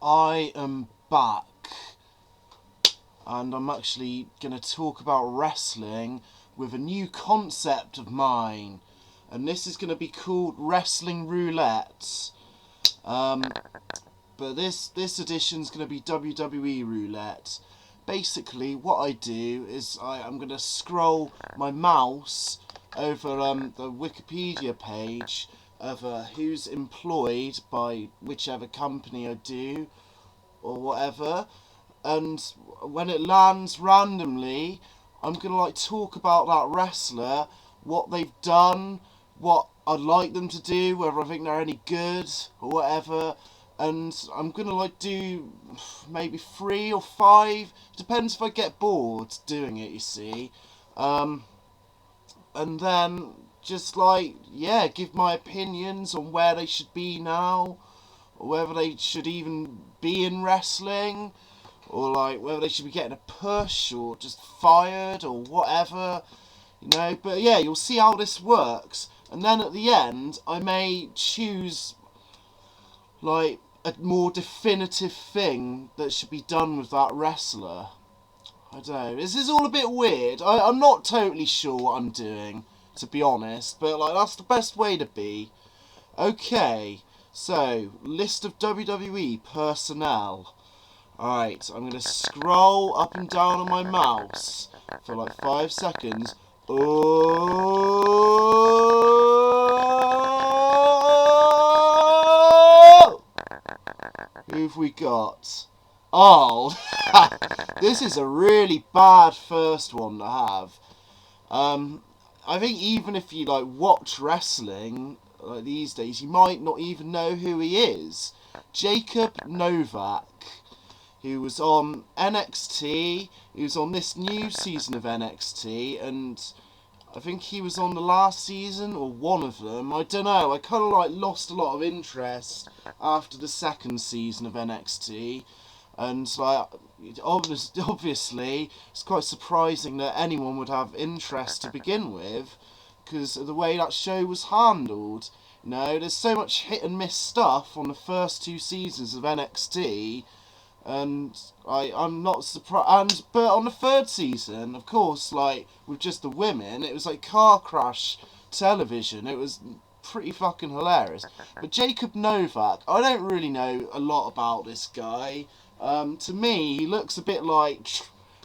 I am back, and I'm actually going to talk about wrestling with a new concept of mine, and this is going to be called Wrestling Roulette. But this edition is going to be WWE Roulette. Basically, what I do is I'm going to scroll my mouse over the Wikipedia page of who's employed by whichever company I do or whatever, and when it lands randomly, I'm gonna talk about that wrestler, what they've done, what I'd like them to do, whether I think they're any good or whatever. And I'm gonna do maybe 3 or 5, depends if I get bored doing it, you see. And then just give my opinions on where they should be now, or whether they should even be in wrestling, or whether they should be getting a push or just fired or whatever, But yeah, you'll see how this works, and then at the end I may choose a more definitive thing that should be done with that wrestler. I don't know. This is all a bit weird. I'm not totally sure what I'm doing, to be honest, but that's the best way to be. Okay, so list of WWE personnel. Alright, I'm going to scroll up and down on my mouse for 5 seconds. Oh! Who've we got? Oh, this is a really bad first one to have. I think even if you watch wrestling these days, you might not even know who he is. Jacob Novak, who was on NXT. He was on this new season of NXT, and I think he was on the last season or one of them. I don't know. I kind of lost a lot of interest after the second season of NXT. And obviously, it's quite surprising that anyone would have interest to begin with, because of the way that show was handled. There's so much hit and miss stuff on the first 2 seasons of NXT, and I'm not surprised. But on the 3rd season, of course, with just the women, it was car crash television. It was pretty fucking hilarious. But Jacob Novak, I don't really know a lot about this guy. To me, he looks a bit like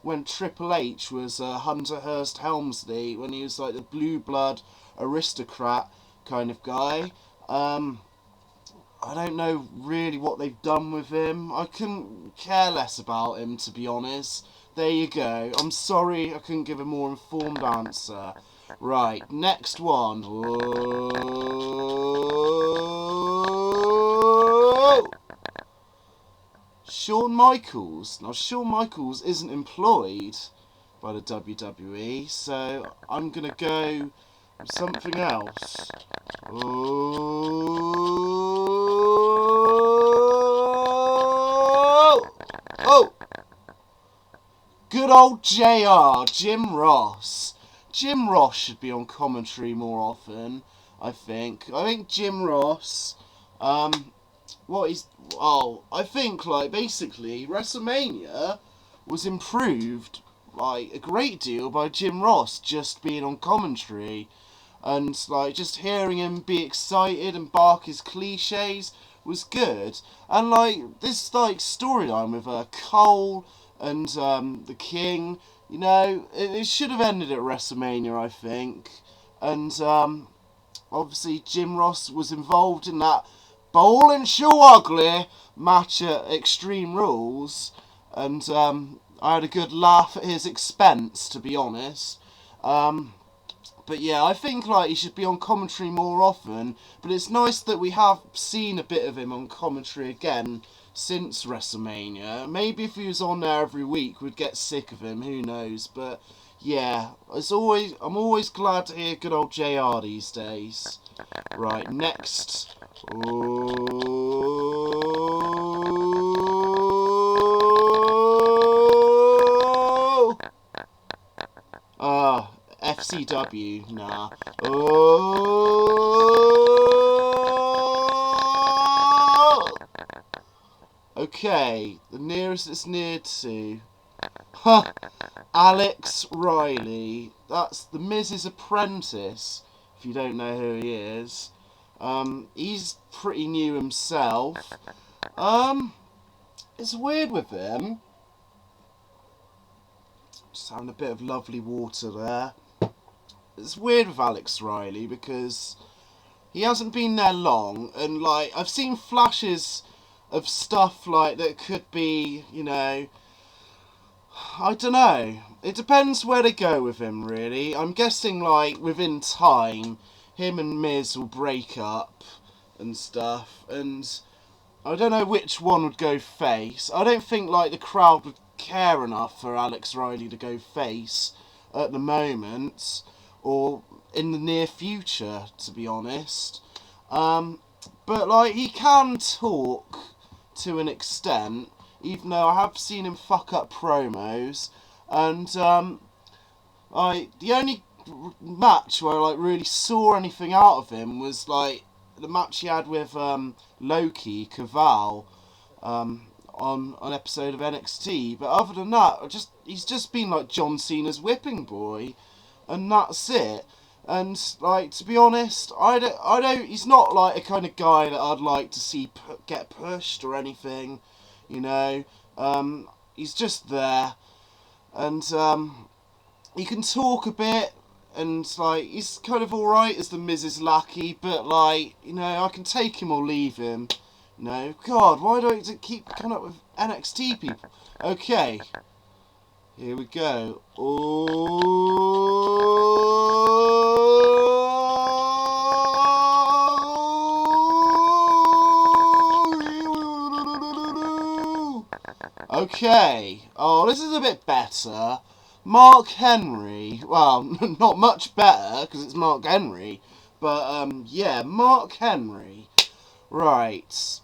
when Triple H was Hunter Hearst Helmsley, when he was the blue blood aristocrat kind of guy. I don't know really what they've done with him. I couldn't care less about him, to be honest. There you go. I'm sorry I couldn't give a more informed answer. Right, next one. Whoa! Shawn Michaels. Now, Shawn Michaels isn't employed by the WWE, so I'm going to go with something else. Oh! Good old JR, Jim Ross. Jim Ross should be on commentary more often, I think. I think Jim Ross, I think, basically, WrestleMania was improved, a great deal by Jim Ross just being on commentary. And, just hearing him be excited and bark his cliches was good. And, this, storyline with Cole and the King, it should have ended at WrestleMania, I think. And, obviously, Jim Ross was involved in that Bowl and Show Ugly match at Extreme Rules, and I had a good laugh at his expense, to be honest. But yeah, I think he should be on commentary more often, but it's nice that we have seen a bit of him on commentary again since WrestleMania. Maybe if he was on there every week, we'd get sick of him, who knows, but yeah, I'm always glad to hear good old JR these days. Right, next. FCW, nah. Okay, the nearest it's near to. Huh. Alex Riley. That's the Miz's apprentice, if you don't know who he is. He's pretty new himself. It's weird with him. Just having a bit of lovely water there. It's weird with Alex Riley because he hasn't been there long, and like I've seen flashes of stuff like that could be, you know, I don't know. It depends where they go with him, really. I'm guessing like within time, him and Miz will break up and stuff, and I don't know which one would go face. I don't think like the crowd would care enough for Alex Riley to go face at the moment, or in the near future, to be honest. But like he can talk to an extent, even though I have seen him fuck up promos, and the only match where I like really saw anything out of him was like the match he had with Loki Caval on an episode of NXT. But other than that, he's just been like John Cena's whipping boy, and that's it. And like, to be honest, I don't. He's not like a kind of guy that I'd like to see get pushed or anything, you know. He's just there, and he can talk a bit, and like he's kind of all right as the Miz's lackey. But like, you know, I can take him or leave him. You know, God, why do I keep coming up with NXT people? Okay, here we go. Okay. Oh, this is a bit better. Mark Henry. Well, not much better because it's Mark Henry. But yeah, Mark Henry. Right.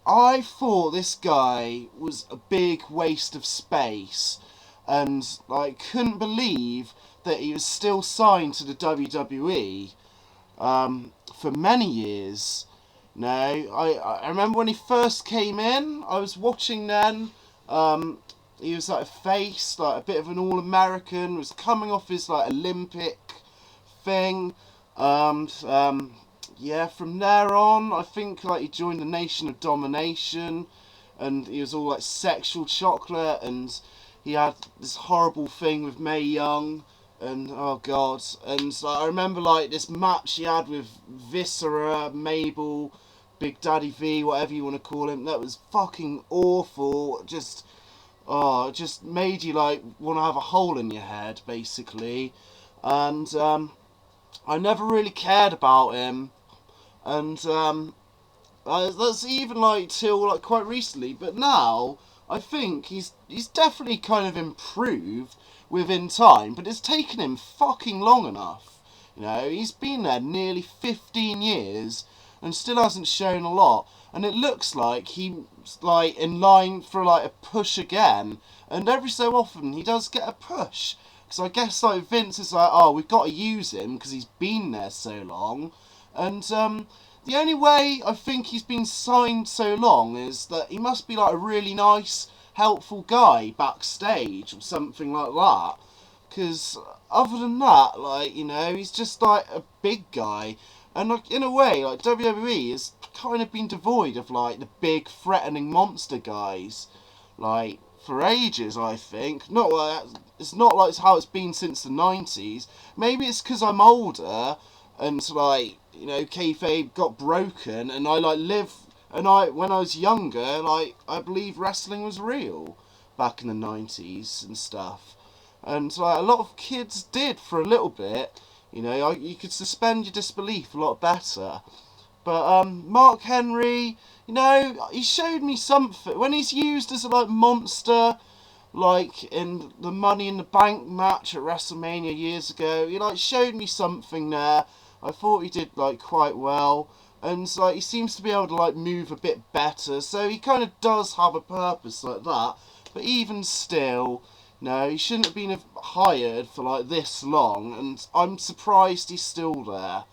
I thought this guy was a big waste of space, and I couldn't believe that he was still signed to the WWE for many years. No, I remember when he first came in, I was watching then. He was like a face, like a bit of an All-American, was coming off his like Olympic thing. Yeah, from there on, I think like he joined the Nation of Domination, and he was all like sexual chocolate, and he had this horrible thing with Mae Young, and oh god, and like, I remember like this match he had with Viscera, Mabel, Big Daddy V, whatever you want to call him. That was fucking awful. Just, oh, it just made you like want to have a hole in your head, basically. And I never really cared about him, and that's even like till like quite recently. But now I think he's definitely kind of improved within time, but it's taken him fucking long enough. You know, he's been there nearly 15 years and still hasn't shown a lot. And it looks like he's like in line for like a push again. And every so often he does get a push. Because I guess like Vince is like, oh, we've got to use him because he's been there so long. And the only way I think he's been signed so long is that he must be like a really nice, helpful guy backstage or something like that. Because other than that, like, you know, he's just like a big guy. And like, in a way, like WWE has kind of been devoid of like the big threatening monster guys, like for ages. I think not like it's not like how it's been since the 90s. Maybe it's because I'm older and like, you know, kayfabe got broken, and I like live. And when I was younger, like I believe wrestling was real back in the 90s and stuff. And like a lot of kids did for a little bit. You know, you could suspend your disbelief a lot better. But Mark Henry, you know, he showed me something when he's used as a like monster, like in the Money in the Bank match at WrestleMania years ago. He like showed me something there. I thought he did like quite well, and like he seems to be able to like move a bit better. So he kind of does have a purpose like that. But even still, no, he shouldn't have been hired for like this long, and I'm surprised he's still there.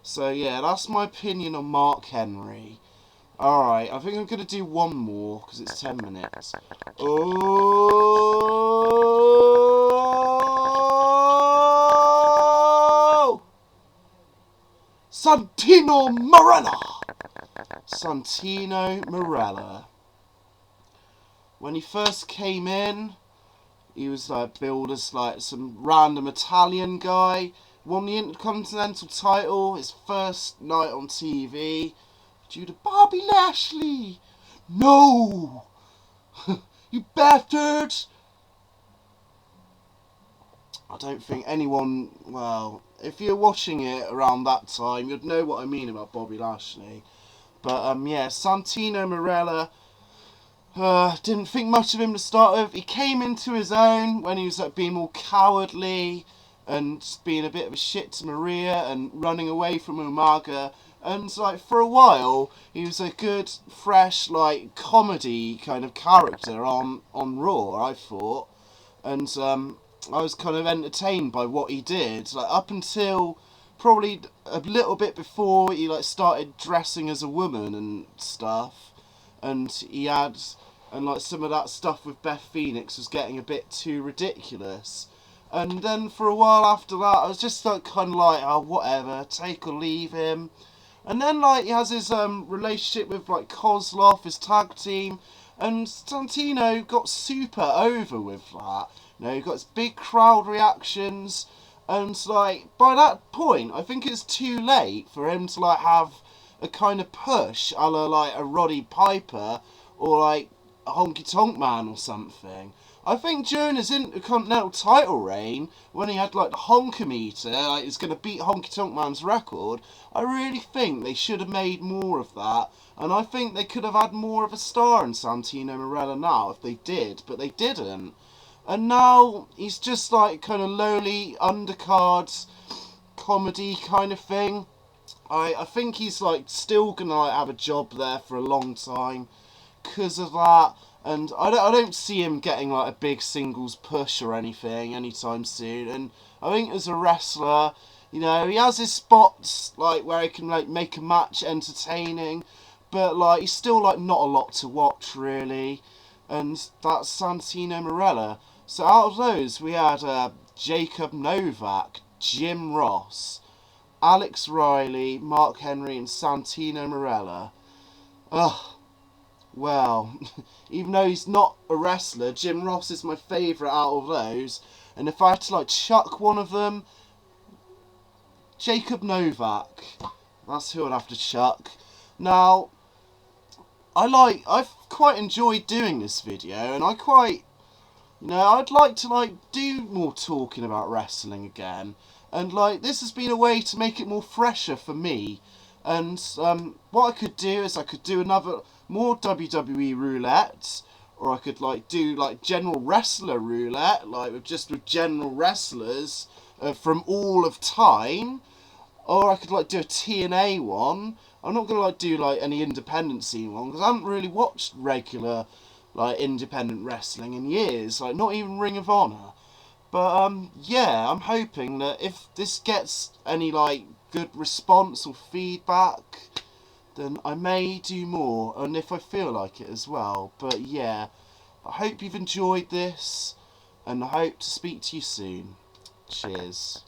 So yeah, that's my opinion on Mark Henry. Alright, I think I'm going to do one more, because it's 10 minutes. Oh! Santino Marella! Santino Marella. When he first came in, he was like billed as like some random Italian guy. Won the Intercontinental title his first night on TV due to Bobby Lashley. No! You bastards! I don't think anyone, well, if you're watching it around that time, you'd know what I mean about Bobby Lashley. But, yeah, Santino Marella, didn't think much of him to start with. He came into his own when he was like being more cowardly and just being a bit of a shit to Maria and running away from Umaga. And like for a while, he was a good, fresh, like comedy kind of character on Raw, I thought. And I was kind of entertained by what he did, like up until probably a little bit before he like started dressing as a woman and stuff. And he had, and like some of that stuff with Beth Phoenix was getting a bit too ridiculous. And then for a while after that, I was just like kind of like, oh whatever, take or leave him. And then like he has his relationship with like Kozlov, his tag team, and Santino got super over with that. You know, he got his big crowd reactions, and like by that point, I think it's too late for him to like have a kind of push, a la like a Roddy Piper or like a Honky Tonk Man or something. I think during his Intercontinental title reign, when he had like the honkometer, like he's going to beat Honky Tonk Man's record, I really think they should have made more of that. And I think they could have had more of a star in Santino Marella now if they did, but they didn't. And now he's just like kind of lowly undercards comedy kind of thing. I think he's like still gonna like have a job there for a long time because of that. And I don't see him getting like a big singles push or anything anytime soon. And I think as a wrestler, you know, he has his spots like where he can like make a match entertaining, but like he's still like not a lot to watch really. And that's Santino Marella. So out of those, we had Jacob Novak, Jim Ross, Alex Riley, Mark Henry, and Santino Marella. Ugh. Well, even though he's not a wrestler, Jim Ross is my favourite out of those. And if I had to like chuck one of them, Jacob Novak. That's who I'd have to chuck. Now, I've quite enjoyed doing this video, and I'd like to like do more talking about wrestling again. And like this has been a way to make it more fresher for me. And what I could do is I could do another more WWE roulette, or I could like do like general wrestler roulette, like with general wrestlers from all of time, or I could like do a TNA one. I'm not gonna like do like any independent scene one because I haven't really watched regular like independent wrestling in years, like not even Ring of Honor. But yeah, I'm hoping that if this gets any like good response or feedback, then I may do more, and if I feel like it as well. But yeah, I hope you've enjoyed this, and I hope to speak to you soon. Cheers.